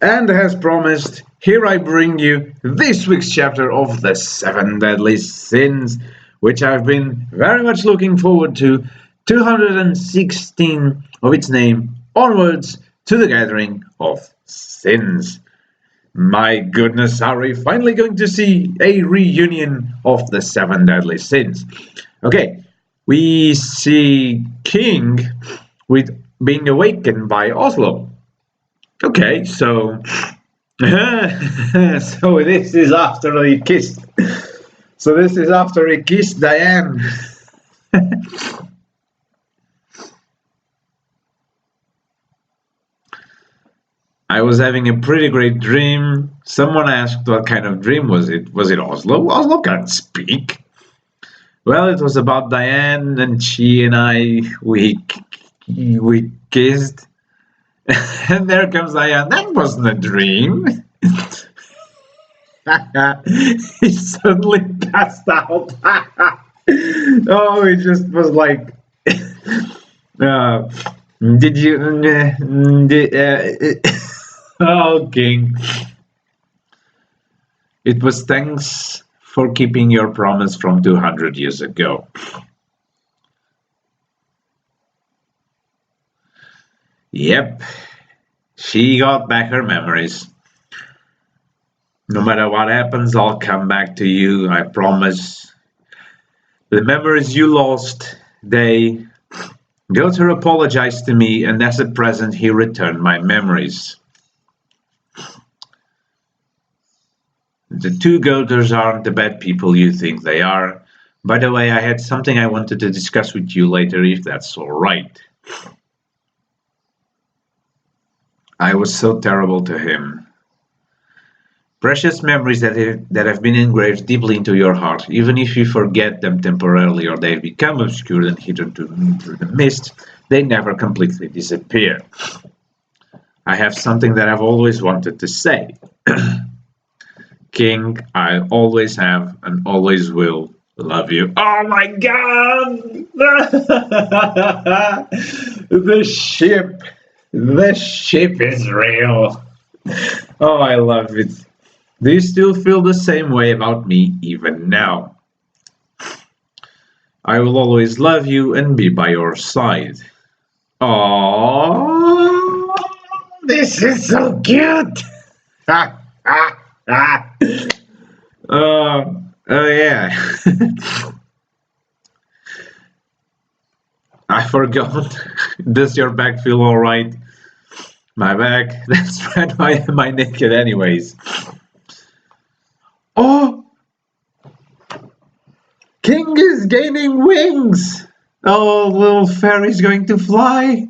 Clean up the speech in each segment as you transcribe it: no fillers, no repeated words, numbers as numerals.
And as promised, here I bring you this week's chapter of the Seven Deadly Sins, which I've been very much looking forward to. 216 of its name onwards to the Gathering of Sins. My goodness, are we finally going to see a reunion of the Seven Deadly Sins? Okay, we see King with being awakened by Oslo. Okay, so so this is after he kissed. So this is after he kissed Diane. I was having a pretty great dream. Someone asked what kind of dream was it? Was it Oslo? Oslo can't speak. Well, it was about Diane, and she and I we kissed. And there comes Diane. That wasn't a dream. He suddenly passed out. Oh, it just was like, did you? Oh, King. It was thanks for keeping your promise from 200 years ago. Yep, she got back her memories. No matter what happens, I'll come back to you, I promise. The memories you lost, they. Gother apologized to me, and as a present, he returned my memories. The two Gothers aren't the bad people you think they are. By the way, I had something I wanted to discuss with you later, if that's alright. I was so terrible to him. Precious memories that have been engraved deeply into your heart, even if you forget them temporarily or they become obscured and hidden through the mist, they never completely disappear. I have something that I've always wanted to say. King, I always have and always will love you. Oh my god! The ship! The ship is real! Oh, I love it. Do you still feel the same way about me even now? I will always love you and be by your side. Oh, this is so cute! Oh yeah. I forgot. Does your back feel alright? My back? That's right, why am I naked anyways? Oh! King is gaining wings! Oh, little fairy's going to fly!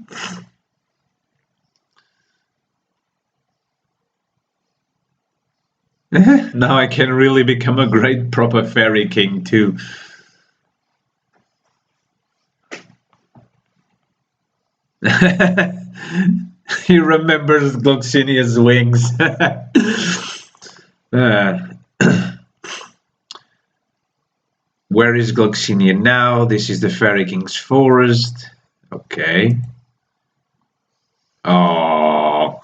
Now I can really become a great proper fairy king too. He remembers Gloxinia's wings. Where is Gloxinia now? This is the Fairy King's forest. Okay. Oh.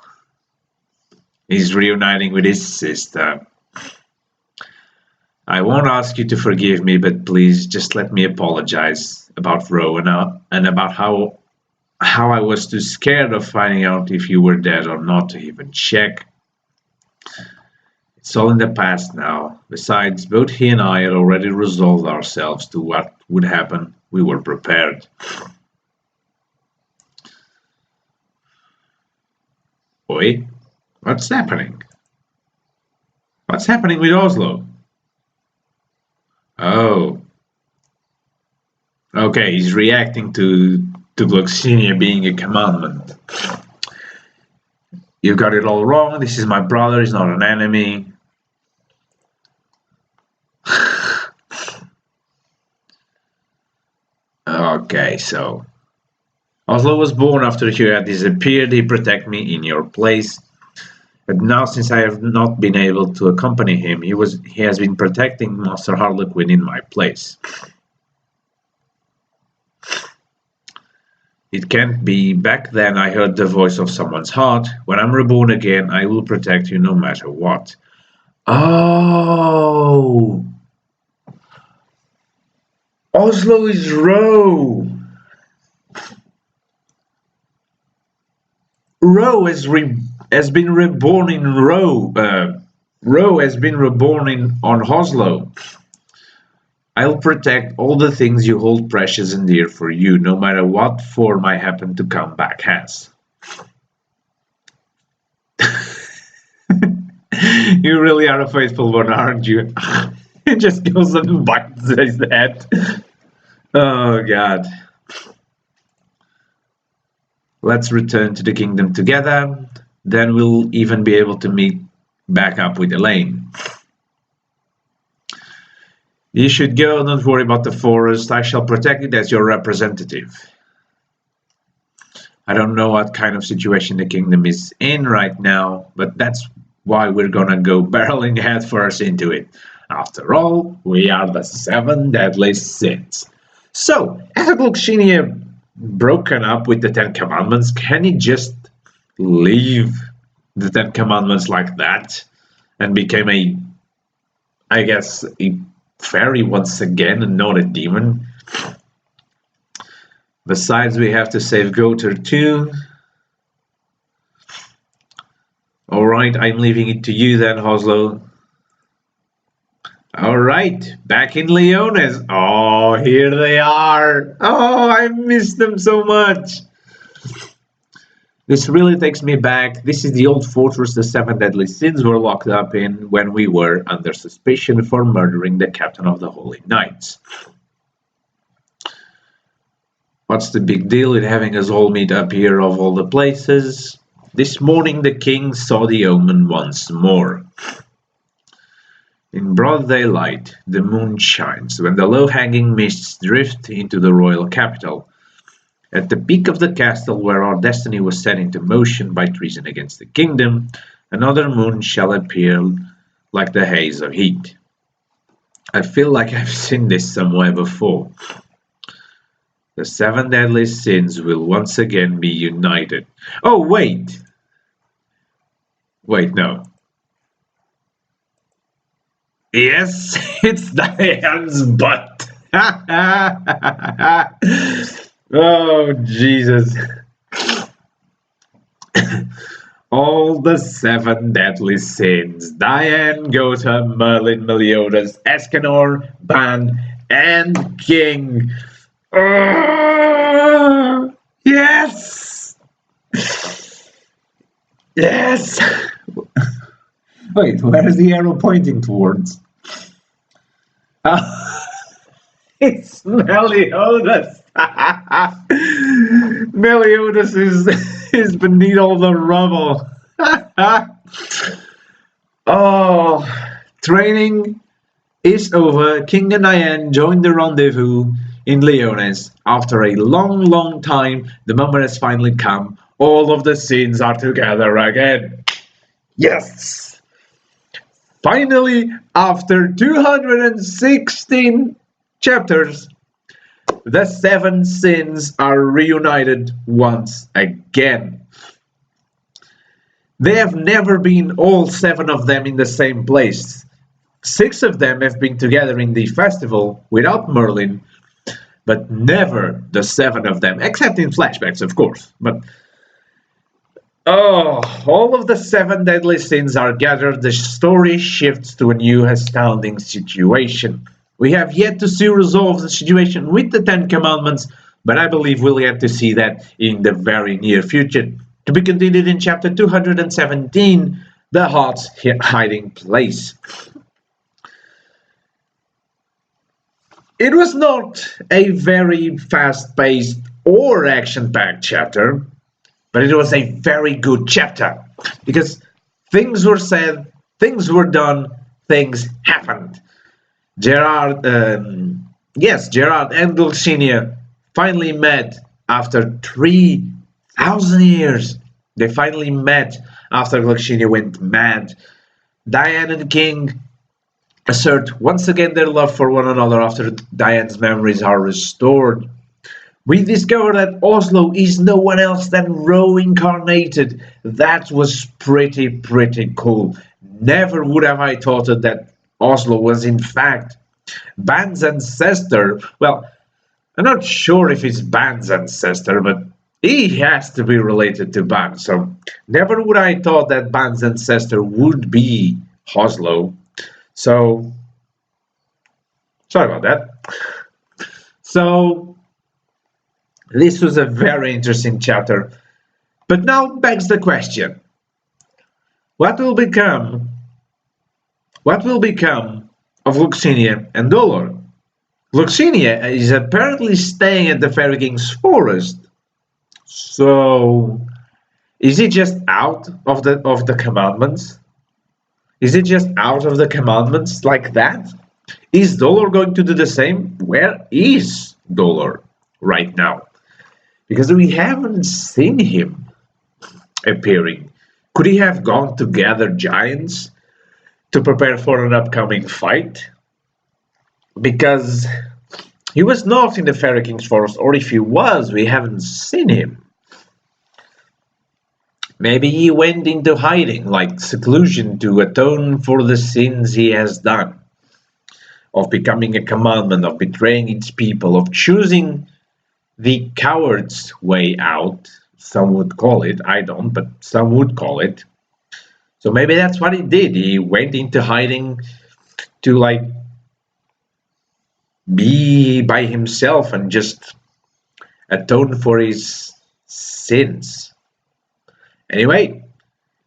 He's reuniting with his sister. I won't ask you to forgive me, but please just let me apologize about Rowena and about how I was too scared of finding out if you were dead or not to even check. It's all in the past now. Besides, both he and I had already resolved ourselves to what would happen. We were prepared. Oi, what's happening? What's happening with Oslo? Oh. Okay, he's reacting to Gloxinia being a commandment. You got it all wrong. This is my brother. He's not an enemy. Okay, so Oslo was born after you had disappeared. He protected me in your place. But now, since I have not been able to accompany him, he has been protecting Master Harlequin in my place. It can't be. Back then I heard the voice of someone's heart. When I'm reborn again, I will protect you no matter what. Oh, Oslo is Ro. Ro has been reborn in Ro. Ro has been reborn on Oslo. I'll protect all the things you hold precious and dear for you, no matter what form I happen to come back as. You really are a faithful one, aren't you? He just goes and bites his head. Oh god. Let's return to the kingdom together. Then we'll even be able to meet back up with Elaine. You should go, don't worry about the forest. I shall protect it as your representative. I don't know what kind of situation the kingdom is in right now, but that's why we're gonna go barreling headfirst into it. After all, we are the seven deadly sins. So, has Gluxinia broken up with the Ten Commandments? Can he just leave the Ten Commandments like that and became I guess, a fairy once again and not a demon? Besides, we have to save Goter too. Alright, I'm leaving it to you then, Oslo. Alright, back in Leones. Oh, here they are. Oh, I miss them so much. This really takes me back. This is the old fortress the seven deadly sins were locked up in when we were under suspicion for murdering the captain of the Holy Knights. What's the big deal with having us all meet up here of all the places? This morning the king saw the omen once more. In broad daylight, the moon shines when the low-hanging mists drift into the royal capital. At the peak of the castle where our destiny was set into motion by treason against the kingdom, another moon shall appear like the haze of heat. I feel like I've seen this somewhere before. The seven deadly sins will once again be united. Oh, wait! Wait, no. Yes, it's Diane's butt. Oh, Jesus. All the seven deadly sins. Diane, Gotha, Merlin, Meliodas, Escanor, Ban, and King. Yes! Yes! Wait, where is the arrow pointing towards? It's Meliodas! Meliodas is beneath all the rubble. Oh, training is over. King and Diane joined the rendezvous in Leones. After a long, long time, the moment has finally come. All of the sins are together again. Yes! Finally, after 216 chapters, the seven sins are reunited once again. They have never been all seven of them in the same place. 6 of them have been together in the festival without Merlin, but never the 7 of them, except in flashbacks, of course. But oh, all of the 7 deadly sins are gathered. The story shifts to a new astounding situation. We have yet to see resolve the situation with the 10 Commandments, but I believe we'll get to see that in the very near future. To be continued in chapter 217, The Heart's Hiding Place. It was not a very fast-paced or action-packed chapter, but it was a very good chapter, because things were said, things were done, things happened. Gerard and Dulcinea finally met after 3,000 years. They finally met after Dulcinea went mad. Diane and King assert once again their love for one another after Diane's memories are restored. We discover that Oslo is no one else than Ro incarnated. That was pretty cool. Never would have I thought that Oslo was in fact Ban's ancestor. Well, I'm not sure if it's Ban's ancestor, but he has to be related to Ban. So never would I thought that Ban's ancestor would be Oslo. So sorry about that. So this was a very interesting chapter. But now begs the question. What will become of Luxinia and Dolor? Luxinia is apparently staying at the Fairy King's forest. So is he just out of the commandments? Is it just out of the commandments like that? Is Dolor going to do the same? Where is Dolor right now? Because we haven't seen him appearing. Could he have gone to gather giants to prepare for an upcoming fight? Because he was not in the Fairy King's forest, or if he was, we haven't seen him. Maybe he went into hiding, like seclusion, to atone for the sins he has done. Of becoming a commandment, of betraying its people, of choosing the coward's way out, some would call it. I don't, but some would call it. So maybe that's what he did. He went into hiding to like be by himself and just atone for his sins. Anyway,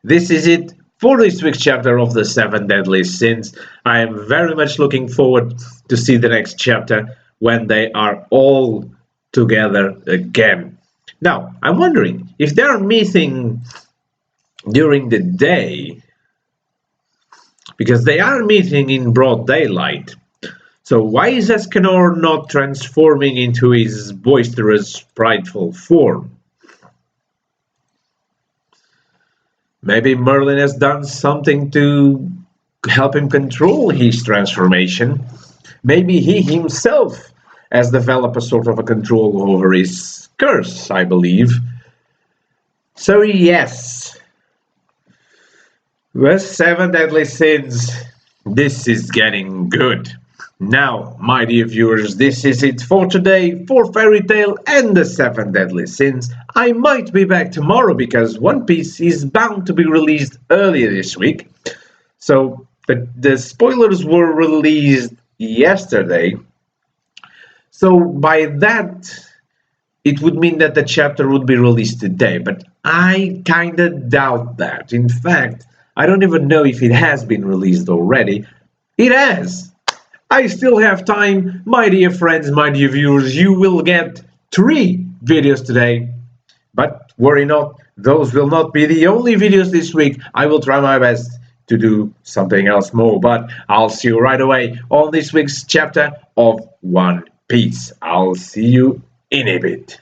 this is it for this week's chapter of the Seven Deadly Sins. I am very much looking forward to see the next chapter when they are all together again. Now, I'm wondering if they are meeting during the day, because they are meeting in broad daylight. So why is Escanor not transforming into his boisterous, prideful form? Maybe Merlin has done something to help him control his transformation. Maybe he himself has developed a sort of a control over his curse, I believe. So yes, the Seven Deadly Sins, this is getting good. Now, my dear viewers, this is it for today for Fairy Tail and the Seven Deadly Sins. I might be back tomorrow because One Piece is bound to be released earlier this week. So, but the spoilers were released yesterday. So by that, it would mean that the chapter would be released today, but I kinda doubt that. In fact, I don't even know if it has been released already. It has! I still have time, my dear friends, my dear viewers. You will get 3 videos today. But worry not, those will not be the only videos this week. I will try my best to do something else more, but I'll see you right away on this week's chapter of One Piece. I'll see you in a bit.